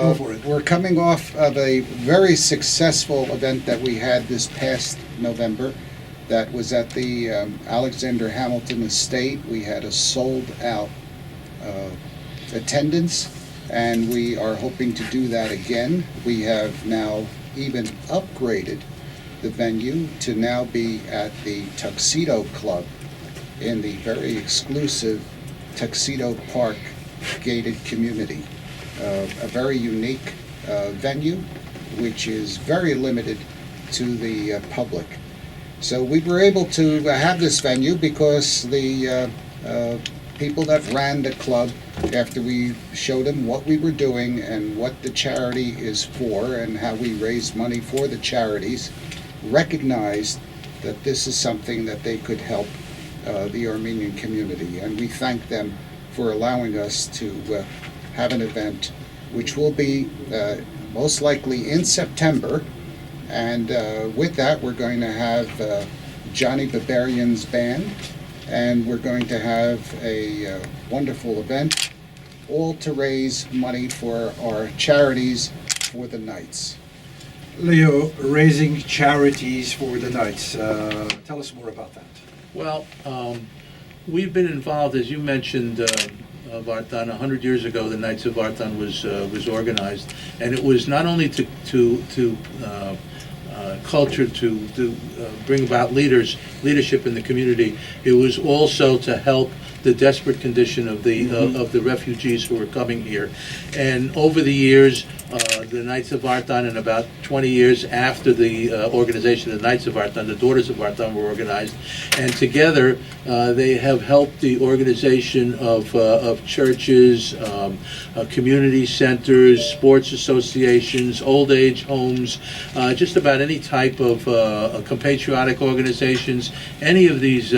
Go for it. We're coming off of a very successful event that we had this past November that was at the Alexander Hamilton Estate. We had a sold-out attendance, and we are hoping to do that again. We have now even upgraded the venue to now be at the Tuxedo Club in the very exclusive Tuxedo Park gated community. A very unique venue, which is very limited to the public. So we were able to have this venue because the people that ran the club, after we showed them what we were doing and what the charity is for and how we raise money for the charities, recognized that this is something that they could help the Armenian community. And we thank them for allowing us to have an event which will be most likely in September. And with that, we're going to have Johnny Barbarian's band, and we're going to have a wonderful event, all to raise money for our charities for the Knights. Leo, raising charities for the Knights. Tell us more about that. Well, we've been involved, as you mentioned, Vartan. 100 years ago, the Knights of Vartan was organized, and it was not only to culture, to bring about leadership in the community. It was also to help the desperate condition of the refugees who were coming here. And over the years, the Knights of Vartan, and about 20 years after the organization of the Knights of Vartan, the Daughters of Vartan were organized, and together they have helped the organization of churches, community centers, sports associations, old age homes, just about any type of compatriotic organizations. Any of these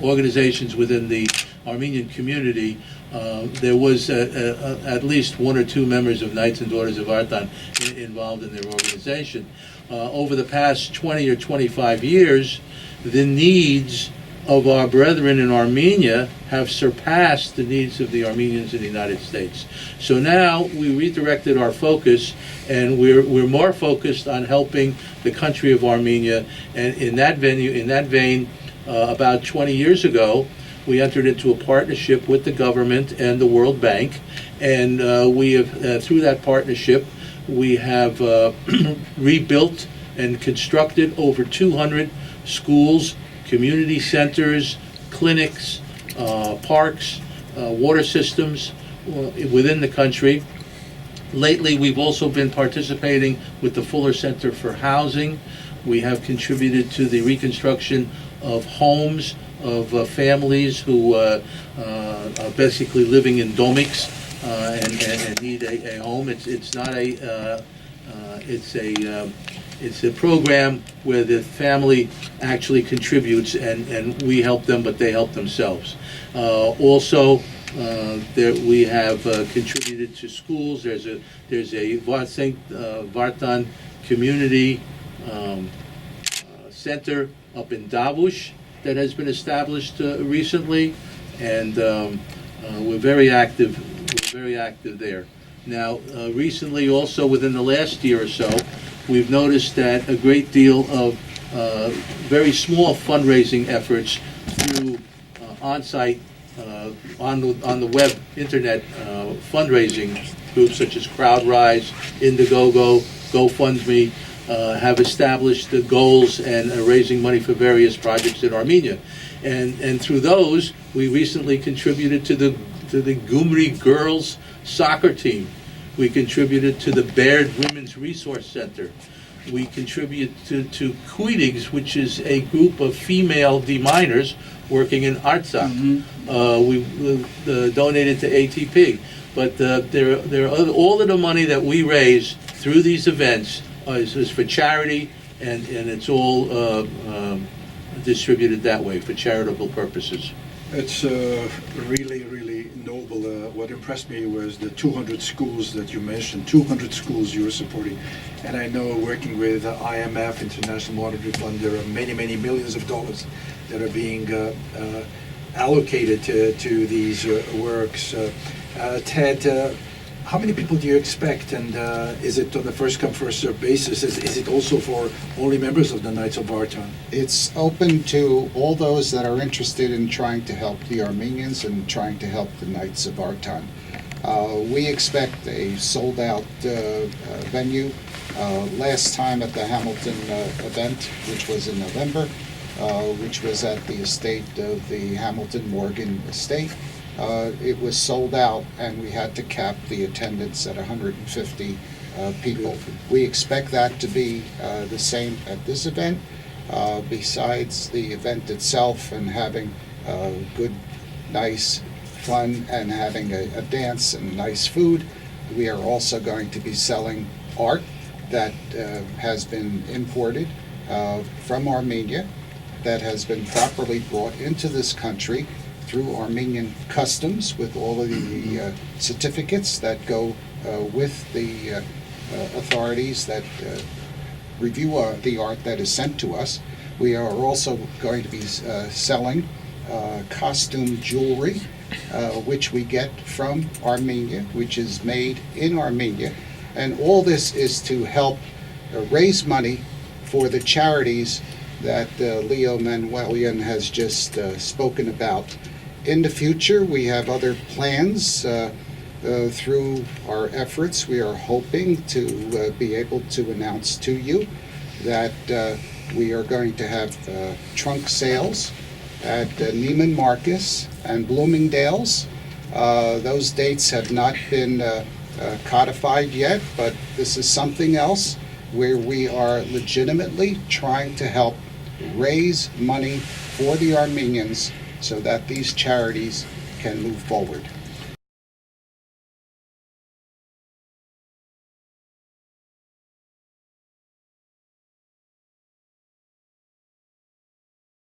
organizations within the Armenian community, there was at least one or two members of Knights and Daughters of Vartan involved in their organization. Over the past 20 or 25 years, the needs of our brethren in Armenia have surpassed the needs of the Armenians in the United States. So now we redirected our focus, and we're more focused on helping the country of Armenia. And in that vein, about 20 years ago, we entered into a partnership with the government and the World Bank, and we have, through that partnership, we have rebuilt and constructed over 200 schools, community centers, clinics, parks, water systems within the country. Lately, we've also been participating with the Fuller Center for Housing. We have contributed to the reconstruction of homes of families who are basically living in domiks and need a home. It's not a it's a program where the family actually contributes, and we help them, but they help themselves. Also, we have contributed to schools. There's a St. Vartan Community Center up in Davush that has been established recently, and we're very active. We're very active there. Now, recently, also within the last year or so, we've noticed that a great deal of very small fundraising efforts through on-site, on the web, internet fundraising groups such as CrowdRise, Indiegogo, GoFundMe, have established the goals and raising money for various projects in Armenia. And through those, we recently contributed to the Gumri girls soccer team. We contributed to the Baird Women's Resource Center. We contribute to Queedigs, which is a group of female deminers working in Artsakh. We donated to ATP. But there are all of the money that we raise through these events is for charity, and it's all distributed that way for charitable purposes. It's really, really noble. What impressed me was the 200 schools that you mentioned, 200 schools you were supporting. And I know working with IMF, International Monetary Fund, there are many, many millions of dollars that are being allocated to these works. Ted, How many people do you expect, and is it on a first come first served basis? Is it also for only members of the Knights of Vartan? It's open to all those that are interested in trying to help the Armenians and trying to help the Knights of Vartan. We expect a sold-out venue. Last time at the Hamilton event, which was in November, which was at the estate of the Hamilton Morgan estate, it was sold out, and we had to cap the attendance at 150 people. We expect that to be the same at this event. Besides the event itself and having good, nice fun and having a dance and nice food, we are also going to be selling art that has been imported from Armenia, that has been properly brought into this country through Armenian customs with all of the certificates that go with the authorities that review the art that is sent to us. We are also going to be selling costume jewelry, which we get from Armenia, which is made in Armenia. And all this is to help raise money for the charities that Leo Manuelian has just spoken about. In the future, we have other plans through our efforts. We are hoping to be able to announce to you that we are going to have trunk sales at Neiman Marcus and Bloomingdale's. Those dates have not been codified yet, but this is something else where we are legitimately trying to help raise money for the Armenians so that these charities can move forward.